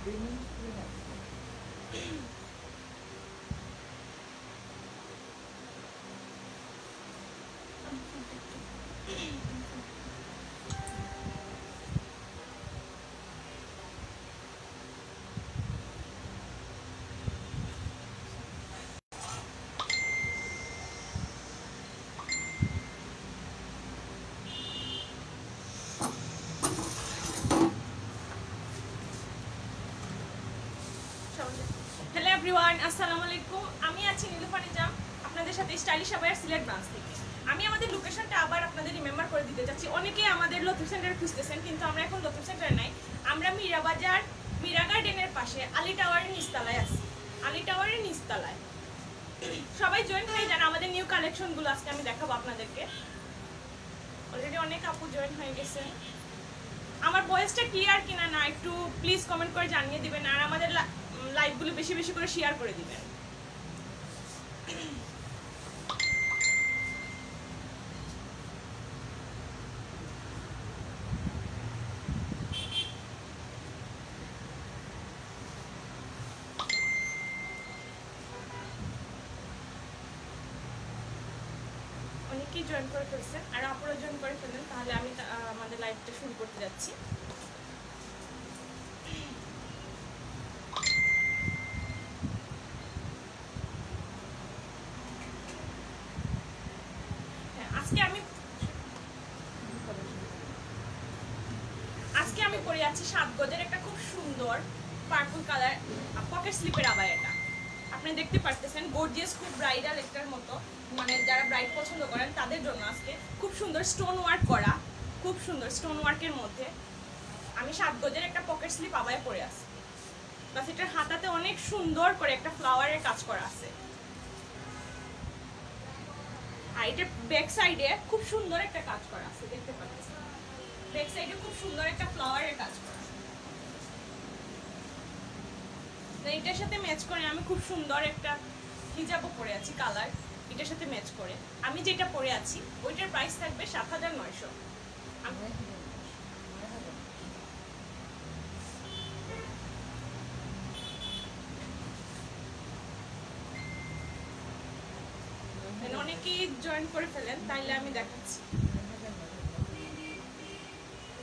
Hello everyone, আসসালামু আলাইকুম। আমি আছি নীলুফা নিজাম আপনাদের সাথে স্টাইলিশ আবায়ার সিলেট ব্রাঞ্চ থেকে। আমি আমাদের লোকেশনটা আবার আপনাদের রিমেম্বার করে দিতে চাচ্ছি। অনেকেই আমাদের লতিফ সেন্টার খুঁজতেছেন, কিন্তু আমরা এখন লতিফ সেন্টারে নাই। আমরা মীরাবাজার মীরা গার্ডেনের পাশে আলী টাওয়ারের নিচতলায় আছি। আলী টাওয়ারের নিচতলায় সবাই জয়েন হয়ে যান। আমাদের নিউ কালেকশনগুলো আজকে আমি দেখাবো আপনাদেরকে। অলরেডি অনেক আপু জয়েন হয়ে গেছে। আমার ভয়েসটা ক্লিয়ার কিনা না একটু প্লিজ কমেন্ট করে জানিয়ে দিবেন, আর আমাদের লাইভগুলো বেশি বেশি করে শেয়ার করে দিবেন। অনেকেই জয়েন করে ফেলছেন, আর আপনারা জয়েন করে ফেলেন। তাহলে আমি আমাদের লাইভটা শুরু করতে যাচ্ছি। আজকে আমি পরে আছি 7 গজের একটা খুব সুন্দর পার্পল কালার পকেট স্লিপের আবায়াটা। আপনি দেখতে পারতেছেন গর্জিয়াস, খুব ব্রাইডাল একটার মতো, মানে যারা ব্রাইড পছন্দ করেন তাদের জন্য আজকে খুব সুন্দর স্টোন ওয়ার্ক করা, খুব সুন্দর স্টোন ওয়ার্কের মধ্যে আমি 7 গজের একটা পকেট স্লিপ আবায়া পরে আছি। প্লাস এটার হাতাতে অনেক সুন্দর করে একটা ফ্লাওয়ারের কাজ করা আছে। আর এটার ব্যাক সাইডে খুব সুন্দর একটা কাজ করা আছে, দেখতে পাচ্ছেন। ব্যাক সাইডে খুব সুন্দর একটা ফ্লাওয়ারের কাজ করা। এটার সাথে ম্যাচ করে আমি খুব সুন্দর একটা হিজাবও পরে আছি কালার। এটার সাথে ম্যাচ করে আমি যেটা পরে আছি ওইটার প্রাইস থাকবে ৭৯০০। অনেকেই জয়েন করে ফেলেন, তাইলে আমি দেখাচ্ছি।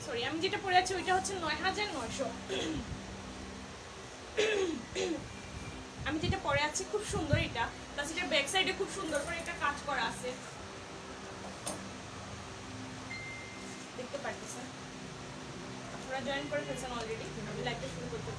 সরি, আমি যেটা পরে আছি ওইটা হচ্ছে ৯৯০০। আমি যেটা পরে আছি খুব সুন্দর এটা, প্লাস এটার ব্যাক সাইডে খুব সুন্দর করে একটা কাজ করা আছে, দেখতে পাচ্ছেন। আপনারা জয়েন করে ফেলছেন অলরেডি। আমি লাইভটা শুরু করতে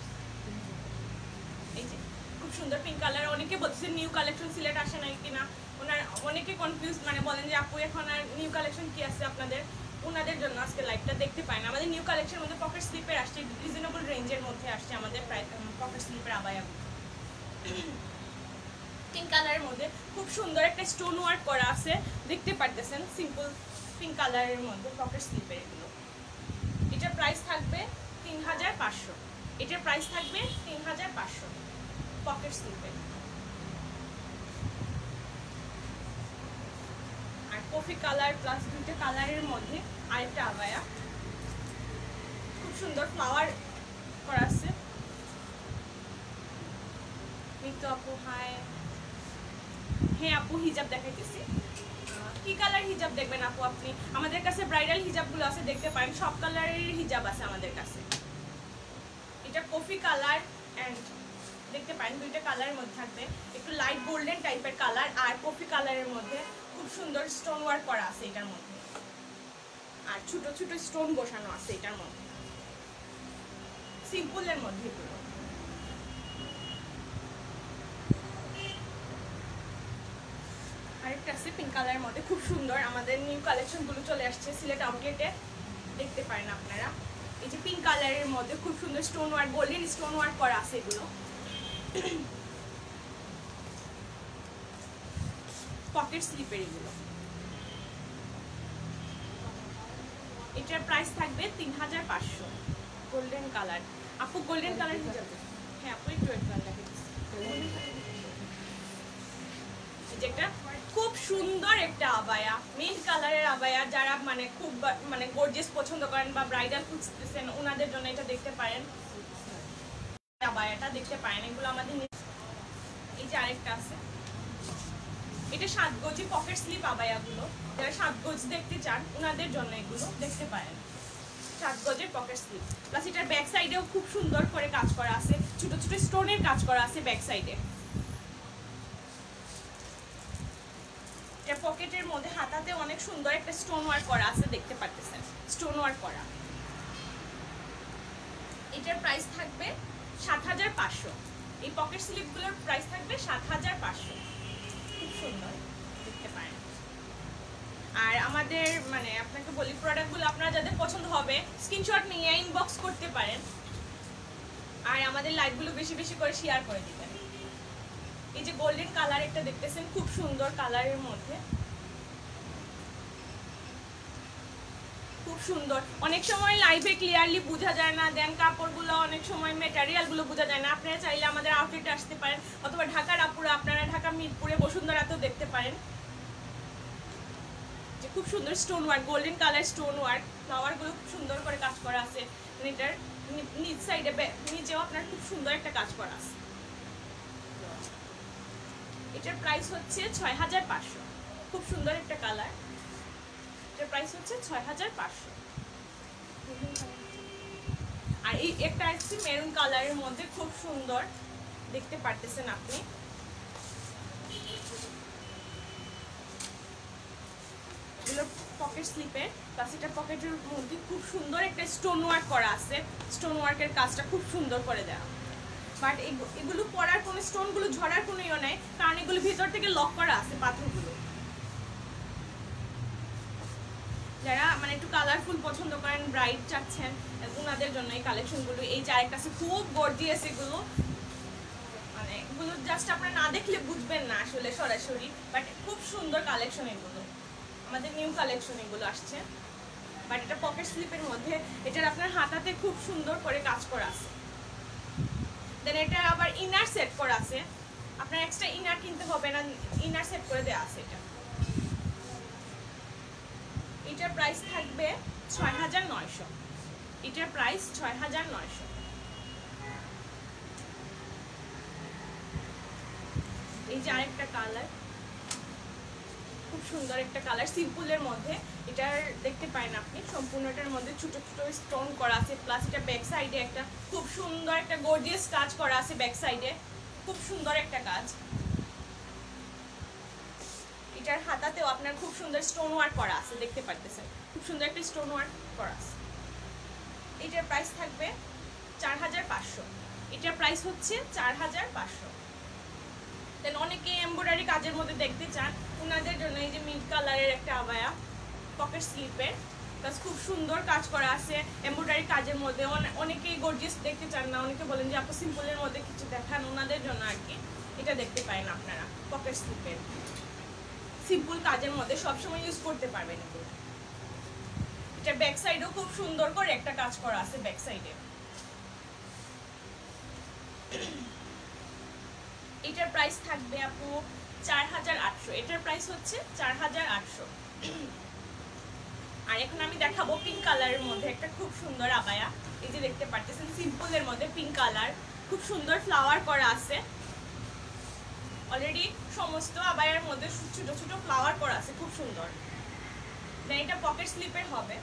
এই যে খুব সুন্দর পিঙ্ক কালার। অনেকে বলছেন নিউ কালেকশন সিলেট আসে নাই কিনা, ওনার অনেকে কনফিউজ, মানে বলেন যে আপু এখন আর নিউ কালেকশন কি আছে আপনাদের। ওনাদের জন্য আজকে লাইভটা দেখতে পাই না। আমাদের নিউ কালেকশনের মধ্যে পকেট স্লিপের আসছে, রিজনেবল রেঞ্জের মধ্যে আসছে আমাদের প্রায় পকেট স্লিপের আবায়া। পিঙ্ক কালারের মধ্যে খুব সুন্দর একটা স্টোন ওয়ার্ক করা আছে, দেখতে পারতেছেন। সিম্পল পিঙ্ক কালারের মধ্যে পকেট স্লিপের এগুলো। এটার প্রাইস থাকবে ৩৫০০। এটার প্রাইস থাকবে ৩৫০০ পকেট স্লিপের। আর কফি কালার প্লাস দুইটা কালারের মধ্যে আরেকটা আবায়া, খুব সুন্দর ফ্লাওয়ার করা আছে। মিতু আপু হাই। হ্যাঁ আপু, হিজাব দেখাইতেছি। কি কালার হিজাব দেখবেন আপু আপনি? আমাদের কাছে ব্রাইডাল হিজাবগুলো আছে, দেখতে পারেন। সব কালারের হিজাব আছে আমাদের কাছে। এটা কফি কালার অ্যান্ড দেখতে পারেন দুইটা কালারের মধ্যে থাকবে, একটু লাইট গোল্ডেন টাইপের কালার আর কফি কালারের মধ্যে খুব সুন্দর স্টোন ওয়ার্ক করা আছে এটার মধ্যে, আর ছোট ছোট স্টোন বসানো আছে এটার মধ্যে, সিম্পলের মধ্যে এগুলো। আরেকটা আছে পিঙ্ক কালারের মধ্যে, খুব সুন্দর। আমাদের নিউ কালেকশনগুলো চলে আসছে সিলেট আউটলেটে, দেখতে পারেন আপনারা। এই যে পিঙ্ক কালারের মধ্যে খুব সুন্দর stone work, golden stone work করা আছে এগুলো। পকেট স্লিপের এগুলো। এটার প্রাইস থাকবে ৩৫০০। গোল্ডেন কালার আপু, গোল্ডেন কালার হিজাব। হ্যাঁ আপু, একটু যেটা খুব সুন্দর একটা আবায়া, মিন্ট কালারের আবায়া। যারা মানে খুব মানে গর্জিয়াস পছন্দ করেন বা ব্রাইডাল খুঁজতেছেন ওনাদের জন্য এটা দেখতে পারেন। আবায়াটা দেখতে পারেন, এগুলো আমাদের। এই যে আরেকটা আছে, এটা 7 গজি পকেট স্লিপ আবায়াগুলো, যারা 7 গজ দেখতে চান ওনাদের জন্য এগুলো দেখতে পারেন। 7 গজের পকেট স্লিপ, প্লাস এটার ব্যাক সাইডেও খুব সুন্দর করে কাজ করা আছে, ছোট ছোট স্টোনের কাজ করা আছে ব্যাক সাইডে। এটা পকেটের মধ্যে হাতাতে অনেক সুন্দর একটা স্টোন ওয়ার্ক করা আছে, দেখতে পাচ্ছেন স্টোন ওয়ার্ক করা। এটার প্রাইস থাকবে 7500। এই পকেট স্লিপগুলোর প্রাইস থাকবে 7500, খুব সুন্দর দেখতে পারেন। আর আমাদের মানে আপনাকে বলি, প্রোডাক্টগুলো আপনারা যাদের পছন্দ হবে স্ক্রিনশট নিয়ে ইনবক্স করতে পারেন, আর আমাদের লাইভগুলো বেশি বেশি করে শেয়ার করে দিবেন। এই যে গোল্ডেন কালার একটা দেখতেছেন, খুব সুন্দর কালারের মধ্যে, খুব সুন্দর। অনেক সময় লাইভে ক্লিয়ারলি বোঝা যায় না, দেন কাপড়গুলো অনেক সময় ম্যাটেরিয়ালগুলো বোঝা যায় না। আপনারা চাইলে আমাদের আউটলেটে আসতে পারেন, অথবা ঢাকার আপুরা আপনারা ঢাকা মিরপুরে বসুন্ধরাতেও দেখতে পারেন। যে খুব সুন্দর stone work, golden colour stone work, ফ্লাওয়ারগুলো খুব সুন্দর করে কাজ করা আছে। এটার নিচ সাইডে নিচেও আপনার খুব সুন্দর একটা কাজ করা আছে। এটার প্রাইস হচ্ছে 6500, খুব সুন্দর একটা কালার। এটার প্রাইস হচ্ছে 6500। আর এই একটা আছে মেরুন কালারের মধ্যে, খুব সুন্দর দেখতে পারতেছেন আপনি। এগুলো পকেট স্লিপের, প্লাস এটা পকেটের মধ্যে খুব সুন্দর একটা স্টোন ওয়ার্ক করা আছে, স্টোন ওয়ার্কের কাজটা খুব সুন্দর করে দেওয়া। বাট এগুলো পরার কোনো স্টোনগুলো ঝরার কোনো ইয়ে নেই, কারণ এগুলো ভিতর থেকে লক করা আছে পাথরগুলো। যারা মানে একটু কালারফুল পছন্দ করেন, ব্রাইট চাচ্ছেন, ওনাদের জন্য এই কালেকশনগুলো। এই যে আরেকটা আছে খুব গর্জিয়াস, এগুলো মানে এগুলো জাস্ট আপনারা না দেখলে বুঝবেন না আসলে সরাসরি, বাট খুব সুন্দর কালেকশন এগুলো, আমাদের নিউ কালেকশন এগুলো আসছে। বাট এটা পকেট স্লিপের মধ্যে, এটার আপনার হাতাতে খুব সুন্দর করে কাজ করা আছে। দেন এটা আবার ইনার সেট করা আছে, আপনার এক্সট্রা ইনার কিনতে হবে না, ইনার সেট করে দেওয়া আছে এটা। এটার প্রাইস থাকবে 6900। এটার প্রাইস 6900। এই যে আরেকটা কালার, খুব সুন্দর একটা কালার, সিম্পলের মধ্যে। এটার দেখতে পারেন আপনি সম্পূর্ণটার মধ্যে ছোট ছোট স্টোন করা আছে, প্লাস এটা ব্যাক সাইডে একটা খুব সুন্দর একটা গর্জিয়াস কাজ করা আছে ব্যাক সাইডে, খুব সুন্দর একটা কাজ। এটার হাতাতেও আপনার খুব সুন্দর স্টোন ওয়ার্ক করা আছে, দেখতে পারতেছেন খুব সুন্দর একটা স্টোন ওয়ার্ক করা আছে। এটার প্রাইস থাকবে 4500। এটার প্রাইস হচ্ছে 4500। দেন অনেকে এমব্রয়ডারি কাজের মধ্যে দেখতে চান, ওনাদের জন্য এই যে মিড কালারের একটা আবায়া পকেট স্লিপের, প্লাস খুব সুন্দর কাজ করা আছে এমব্রয়ডারি কাজের মধ্যে। অনেকেই গর্জিয়াস দেখতে চান না, অনেকে বলেন যে আপু সিম্পলের মধ্যে কিছু দেখান, ওনাদের জন্য আর কি এটা দেখতে পারেন আপনারা। পকেট স্লিপের সিম্পল কাজের মধ্যে সবসময় ইউজ করতে পারবেন এগুলো। এটা ব্যাক সাইডেও খুব সুন্দর করে একটা কাজ করা আছে ব্যাক সাইডে। এটার প্রাইস থাকবে আপু 4800। এটার প্রাইস হচ্ছে 4800। আর এখন আমি দেখাবো পিঙ্ক কালারের মধ্যে একটা খুব সুন্দর আবায়া। এই যে দেখতে পাচ্ছেন সিম্পলের মধ্যে পিঙ্ক কালার, খুব সুন্দর ফ্লাওয়ার করা আছে। অলরেডি সমস্ত আবায়ার মধ্যে ছোট ছোট ফ্লাওয়ার করা আছে, খুব সুন্দর। দেন এটা পকেট স্লিপের হবে,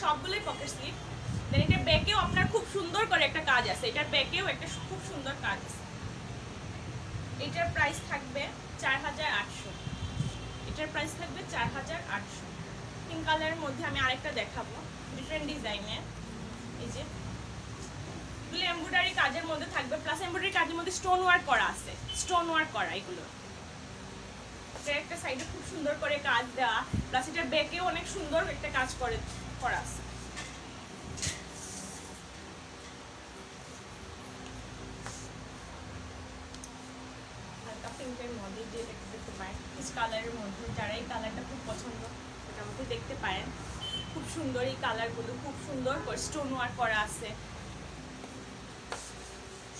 সবগুলোই পকেট স্লিপ। দেন এটা ব্যাকেও আপনার খুব সুন্দর করে একটা কাজ আছে, এটার ব্যাকেও একটা খুব সুন্দর কাজ আছে। এটার প্রাইস থাকবে 4800। এটার প্রাইস থাকবে 4800। পিঙ্ক কালারের মধ্যে আমি আরেকটা দেখাবো ডিফারেন্ট ডিজাইনের। এই যে এগুলো এমব্রয়ডারি কাজের মধ্যে থাকবে, প্লাস এমব্রয়ডারি কাজের মধ্যে স্টোন ওয়ার্ক করা আছে, স্টোন ওয়ার্ক করা এগুলো। এটা একটা সাইডে খুব সুন্দর করে কাজ দেওয়া, প্লাস এটার ব্যাকেও অনেক সুন্দর একটা কাজ করা আছে। পিঙ্কের মধ্যে যে দেখতে পারেন পিচ কালারের মধ্যে, যারা এই কালারটা খুব পছন্দ এটার মধ্যে দেখতে পারেন খুব সুন্দর এই কালারগুলো, খুব সুন্দর করে স্টোন ওয়ার্ক করা আছে,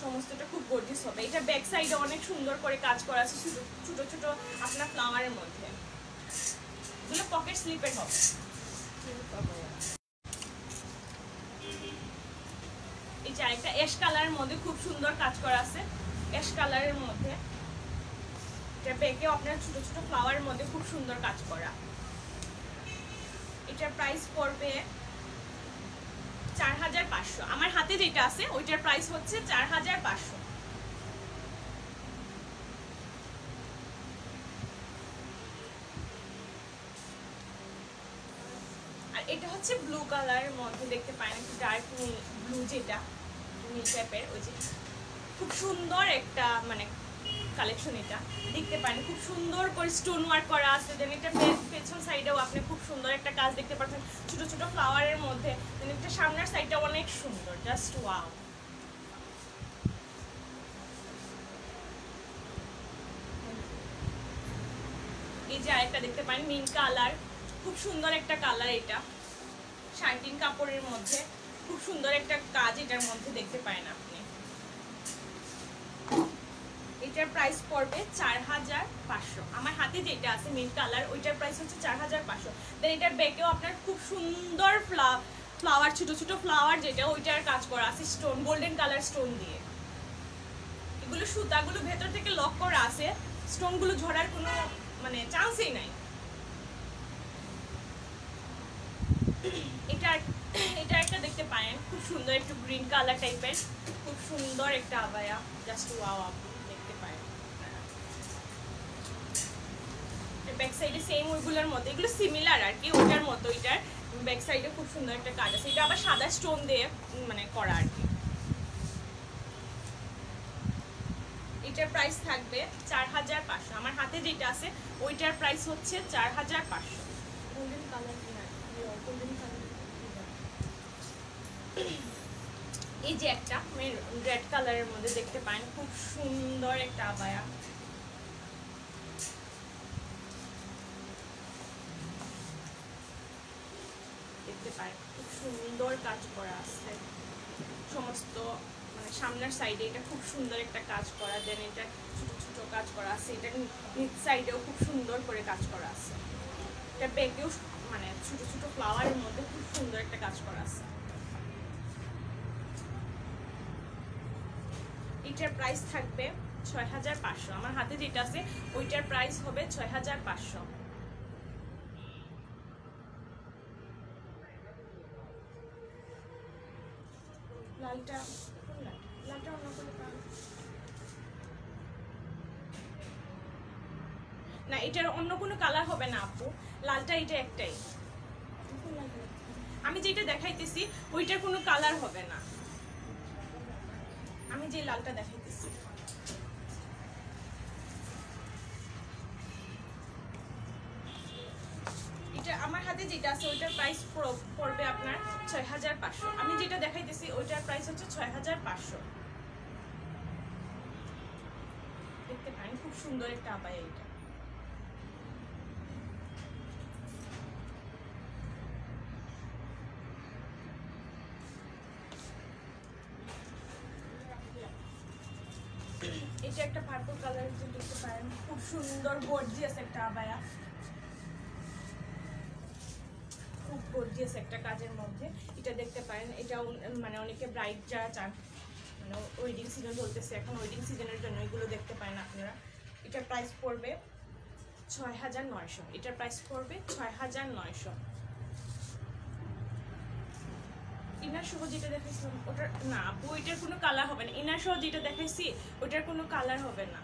সমস্তটা খুব গর্জিয়াস হবে। এটা ব্যাক সাইডে অনেক সুন্দর করে কাজ করা আছে ছোট ছোট আপনার ফ্লাওয়ারের মধ্যে। এগুলো পকেট স্লিপের হবে। এই যে আরেকটা অ্যাশ কালারের মধ্যে খুব সুন্দর কাজ করা আছে, অ্যাশ কালারের মধ্যে। এটা ব্যাকে আপনার ছোট ছোট ফ্লাওয়ারের মধ্যে খুব সুন্দর কাজ করা। এটার প্রাইস পড়বে 4500। আমার হাতে যেটা আছে ওইটার প্রাইস হচ্ছে 4500। আর এটা হচ্ছে ব্লু কালারের মধ্যে দেখতে পারেন, একটু ডার্ক ব্লু, যেটা নীল টাইপের, ওই যে খুব সুন্দর একটা মানে কালেকশন। এটা দেখতে পারেন খুব সুন্দর করে স্টোন ওয়ার্ক করা আছে। দেন এটা পেছন সাইডেও আপনি খুব সুন্দর একটা কাজ দেখতে পাচ্ছেন ছোট ছোট ফ্লাওয়ারের মধ্যে। দেন এটা সামনের সাইডটা অনেক সুন্দর, জাস্ট ওয়াও। এই যে আরেকটা দেখতে পারেন মিন্ট কালার, খুব সুন্দর একটা কালার। এটা শাইনিং কাপড়ের মধ্যে খুব সুন্দর একটা কাজ এটার মধ্যে দেখতে পারেন আপনি। এটার প্রাইস পড়বে 4500। আমার হাতে যেটা আছে মিন্ট কালার ওইটার প্রাইস হচ্ছে 4500। দেন এটার ব্যাকেও আপনার খুব সুন্দর ফ্লাওয়ার, ছোট ছোট ফ্লাওয়ার যেটা ওইটার কাজ করা আছে স্টোন, গোল্ডেন কালার স্টোন দিয়ে। এগুলো সুতাগুলো ভেতর থেকে লক করা আছে, স্টোনগুলো ঝরার কোনো মানে চান্সই নাই। এটা একটা দেখতে পারেন খুব সুন্দর একটু গ্রিন কালার টাইপের, খুব সুন্দর একটা আবায়া, জাস্ট ওয়াও। আপনি দেখতে পারেন ব্যাক সাইডে সেম ওইগুলোর মতো, এগুলো সিমিলার আর কি ওইটার মতো। এটার ব্যাক সাইডে খুব সুন্দর একটা কাজ আছে, এটা আবার সাদা স্টোন দিয়ে মানে করা আর কি। এটার প্রাইস থাকবে 4500। আমার হাতে যেটা আছে ওইটার প্রাইস হচ্ছে 4500। Golden colour, golden colour. এই যে একটা রেড কালারের মধ্যে দেখতে পান খুব সুন্দর একটা আবায়া, দেখতে পান খুব সুন্দর কাজ করা আছে সমস্ত মানে সামনের সাইডে। এটা খুব সুন্দর একটা কাজ করা, দেন এটা ছোট ছোট কাজ করা আছে, এটা নিচ সাইডেও খুব সুন্দর করে কাজ করা আছে। এটা ব্যাকেও মানে ছোট ছোট ফ্লাওয়ারের মধ্যে খুব সুন্দর একটা কাজ করা আছে। এটার প্রাইস থাকবে 6500। আমার হাতে যেটা আছে ওইটার প্রাইস হবে 6500। লালটা লালটা অন্য করে না, এটার অন্য কোনো কালার হবে না আপু, লালটা এটা একটাই। আমি যেটা দেখাইতেছি ওইটার কোনো কালার হবে না, আমি যে লালটা দেখাইতেছি। এটা আমার হাতে যেটা আছে ওইটার প্রাইস পড়বে আপনার 6500। আমি যেটা দেখাইতেছি ওইটার প্রাইস হচ্ছে 6500। দেখতে পারেন খুব সুন্দর একটা আবায়া এটা। এটা একটা পার্পল কালার, দেখতে পারেন খুব সুন্দর গর্জিয়াস একটা আবায়া, খুব গর্জিয়াস একটা কাজের মধ্যে। এটা দেখতে পারেন এটা মানে অনেকে ব্রাইড যারা চান, মানে ওয়েডিং সিজন চলতেছে এখন, ওয়েডিং সিজনের জন্য এগুলো দেখতে পারেন আপনারা। এটার প্রাইস পড়বে 6900। এটার প্রাইস পড়বে 6900। ইনার সহ যেটা দেখাইছিলাম ওটার না আপু, ওইটার কোনো কালার হবে না। ইনার সহ যেটা দেখাইছি ওইটার কোনো কালার হবে না।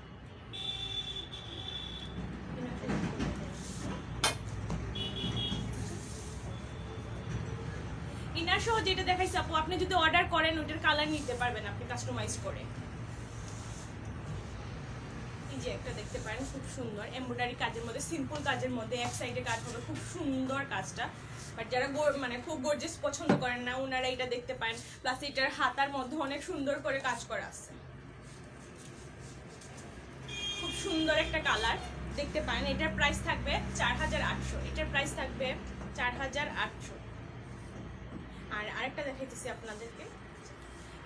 ইনার সহ যেটা দেখাইছি আপু, আপনি যদি অর্ডার করেন ওইটার কালার নিতে পারবেন আপনি কাস্টমাইজ করে। এই যে একটা দেখতে পারেন খুব সুন্দর এমব্রয়ডারি কাজের মধ্যে, সিম্পল কাজের মধ্যে এক সাইডে কাজ হবে, খুব সুন্দর কাজটা। বাট যারা মানে খুব গর্জিয়াস পছন্দ করেন না ওনারা এটা দেখতে পারেন। প্লাস এটার হাতার মধ্যে অনেক সুন্দর করে কাজ করা আছে, খুব সুন্দর একটা কালার দেখতে পারেন। এটার প্রাইস থাকবে 4800। এটার প্রাইস থাকবে 4800। আর আরেকটা দেখাইতেছি আপনাদেরকে,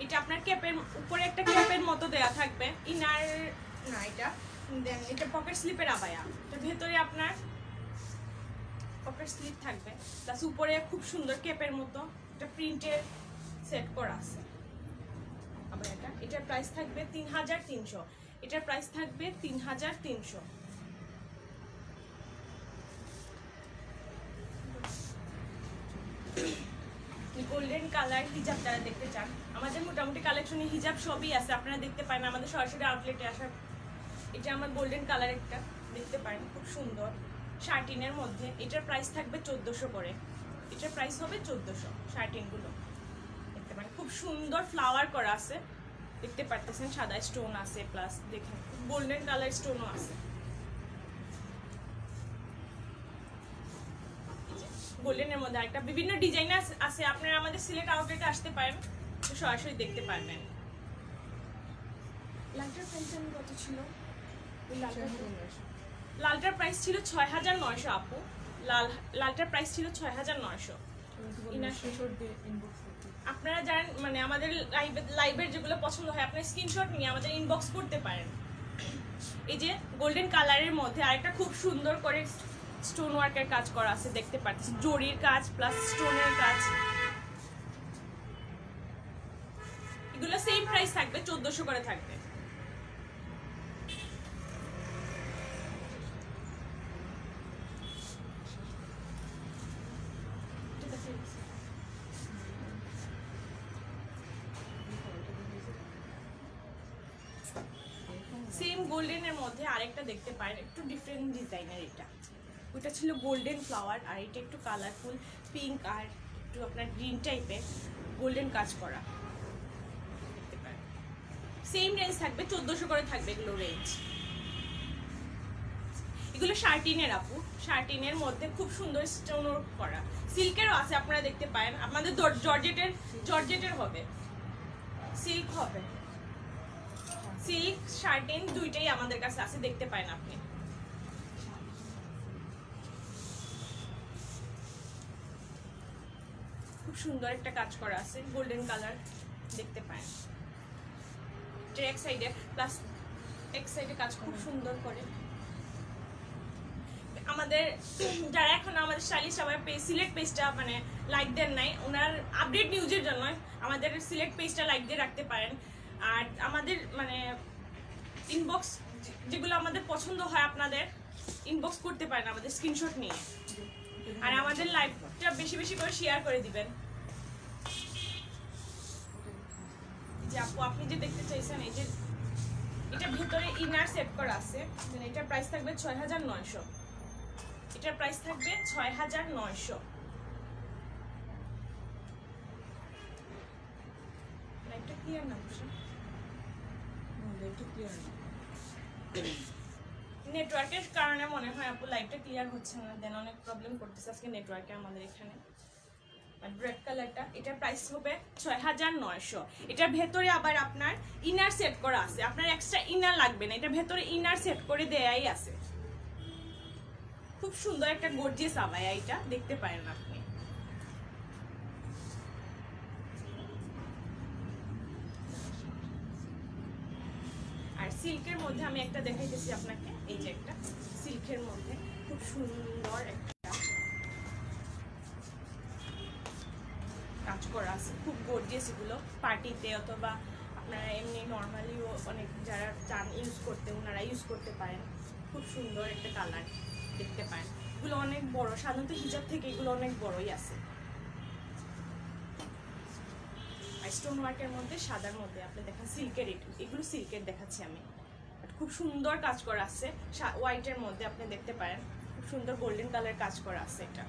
এটা আপনার ক্যাপের উপরে একটা ক্যাপের মতো দেয়া থাকবে, ইনার না এটা, দেন এটা পকেট স্লিপের আবায়া। এটা ভেতরে আপনার পকেট স্লিপ থাকবে, প্লাস উপরে খুব সুন্দর ক্যাপের মতো একটা প্রিন্টের সেট করা আছে। আবার এটার প্রাইস থাকবে 3300, এটার প্রাইস থাকবে 3300। গোল্ডেন কালার হিজাব যারা দেখতে চান, আমাদের মোটামুটি কালেকশনে হিজাব সবই আছে, আপনারা দেখতে পারেন আমাদের সরাসরি আউটলেটে আসার। এটা আমার গোল্ডেন কালার একটা দেখতে পারেন, খুব সুন্দর শার্টিনের মধ্যে। এটার প্রাইস থাকবে 1400 করে, এটার প্রাইস হবে 1400। শার্টিনগুলো দেখতে পারেন খুব সুন্দর ফ্লাওয়ার করা আছে, দেখতে পারতেছেন সাদা স্টোন আছে, প্লাস দেখেন গোল্ডেন কালার স্টোনও আছে। গোল্ডেনের মধ্যে একটা বিভিন্ন ডিজাইন আছে, আপনারা আমাদের সিলেট আউটলেটে আসতে পারেন, তো সরাসরি দেখতে পারবেন। লালটার প্রাইস কত ছিল? লালটার প্রাইস ছিল 6900 আপু, লালটার প্রাইস ছিল 6900। আপনারা জানেন মানে আমাদের লাইভের যেগুলো পছন্দ হয় আপনারা স্ক্রিনশট নিয়ে আমাদের ইনবক্স করতে পারেন। এই যে গোল্ডেন কালারের মধ্যে আরেকটা খুব সুন্দর করে স্টোন ওয়ার্কের কাজ করা আছে, দেখতে পাচ্ছেন জরির কাজ প্লাস স্টোনের কাজ। এগুলো সেম প্রাইস থাকবে, 1400 করে থাকবে। সেম গোল্ডেনের মধ্যে আরেকটা দেখতে পারেন, একটু ডিফারেন্ট ডিজাইনের। এটা ওইটা ছিল গোল্ডেন ফ্লাওয়ার, আর এটা একটু কালারফুল পিঙ্ক আর একটু আপনার গ্রিন টাইপের গোল্ডেন কাজ করা, দেখতে পারেন। সেম রেঞ্জ থাকবে, 1400 করে থাকবে এগুলো রেঞ্জ। এগুলো শার্টিনের আপু, শার্টিনের মধ্যে খুব সুন্দর স্টোন ওয়ার্ক করা, সিল্কেরও আছে আপনারা দেখতে পারেন। আপনাদের জর্জেটের হবে, সিল্ক হবে, সিল্ক শার্টিন দুইটাই আমাদের কাছে আছে, দেখতে পারেন আপনি। খুব সুন্দর একটা কাজ করা আছে, গোল্ডেন কালার দেখতে পারেন। এক সাইডে প্লাস এক সাইডে কাজ খুব সুন্দর করে। আমাদের যারা এখন আমাদের স্টাইলিশ সবাই সিলেক্ট পেজটা মানে লাইক দেন নাই, ওনার আপডেট নিউজের জন্য আমাদের সিলেক্ট পেজটা লাইক দিয়ে রাখতে পারেন। আর আমাদের মানে ইনবক্স যেগুলো আমাদের পছন্দ হয় আপনাদের ইনবক্স করতে পারেন আমাদের স্ক্রিনশট নিয়ে। আর আমাদের লাইভটা বেশি বেশি করে শেয়ার করে দিবেন। যে আপু আপনি যে দেখতে চাইছেন, এই যে এটা ভিতরে ইনার সেট করা আছে, এটার প্রাইস থাকবে 6900, এটার প্রাইস থাকবে 6900। লাইটটা ক্লিয়ার না বুঝছেন? নেটওয়ার্কের কারণে মনে হয় আপু লাইটটা ক্লিয়ার হচ্ছে না, দেন অনেক প্রবলেম করতেছে আজকে নেটওয়ার্কে আমাদের এখানে। রেড কালারটা এটার প্রাইস হবে 6900। এটার ভেতরে আবার আপনার ইনার সেট করা আছে, আপনার এক্সট্রা ইনার লাগবে না, এটার ভেতরে ইনার সেট করে দেয়াই আছে। খুব সুন্দর একটা গর্জিয়াস আবায়া, এটা দেখতে পারেন আপনি। আর সিল্কের মধ্যে আমি একটা দেখাইতেছি আপনাকে, এই যে একটা সিল্কের মধ্যে খুব সুন্দর একটা কাজ করা আছে, খুব গর্জিয়াস। এগুলো পার্টিতে অথবা আপনারা এমনি নর্মালিও অনেক যারা চান ইউজ করতে ওনারা ইউজ করতে পারেন। খুব সুন্দর একটা কালার দেখতে পারেন। এগুলো অনেক বড়, সাধারণত হিজাব থেকে এগুলো অনেক বড়ই আছে। আর স্টোন ওয়ার্কের মধ্যে সাদার মধ্যে আপনি দেখেন সিল্কের, এগুলো সিল্কের দেখাচ্ছি আমি। খুব সুন্দর কাজ করা আছে হোয়াইটের মধ্যে, আপনি দেখতে পারেন খুব সুন্দর গোল্ডেন কালার কাজ করা আছে। এটা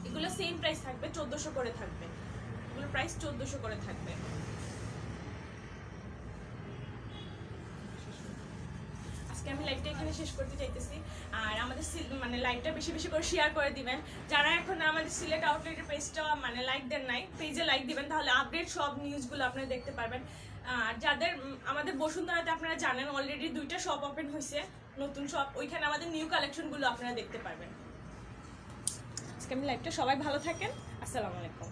এগুলো সেম প্রাইস থাকবে, 1400 করে থাকবে। এগুলো প্রাইস 1400 করে থাকবে। আজকে আমি লাইভটা এখানে শেষ করতে চাইতেছি। আর আমাদের মানে লাইভটা বেশি বেশি করে শেয়ার করে দিবেন। যারা এখন আমাদের সিলেট আউটলেটের পেজটা মানে লাইক দেন নাই, পেজে লাইক দিবেন, তাহলে আপডেট সব নিউজগুলো আপনারা দেখতে পারবেন। আর যাদের আমাদের বসুন্ধরাতে আপনারা জানেন অলরেডি 2টা শপ ওপেন হয়েছে, নতুন শপ, ওইখানে আমাদের নিউ কালেকশনগুলো আপনারা দেখতে পারবেন। আজকে আমি লাইভটা, সবাই ভালো থাকেন, আসসালামু আলাইকুম।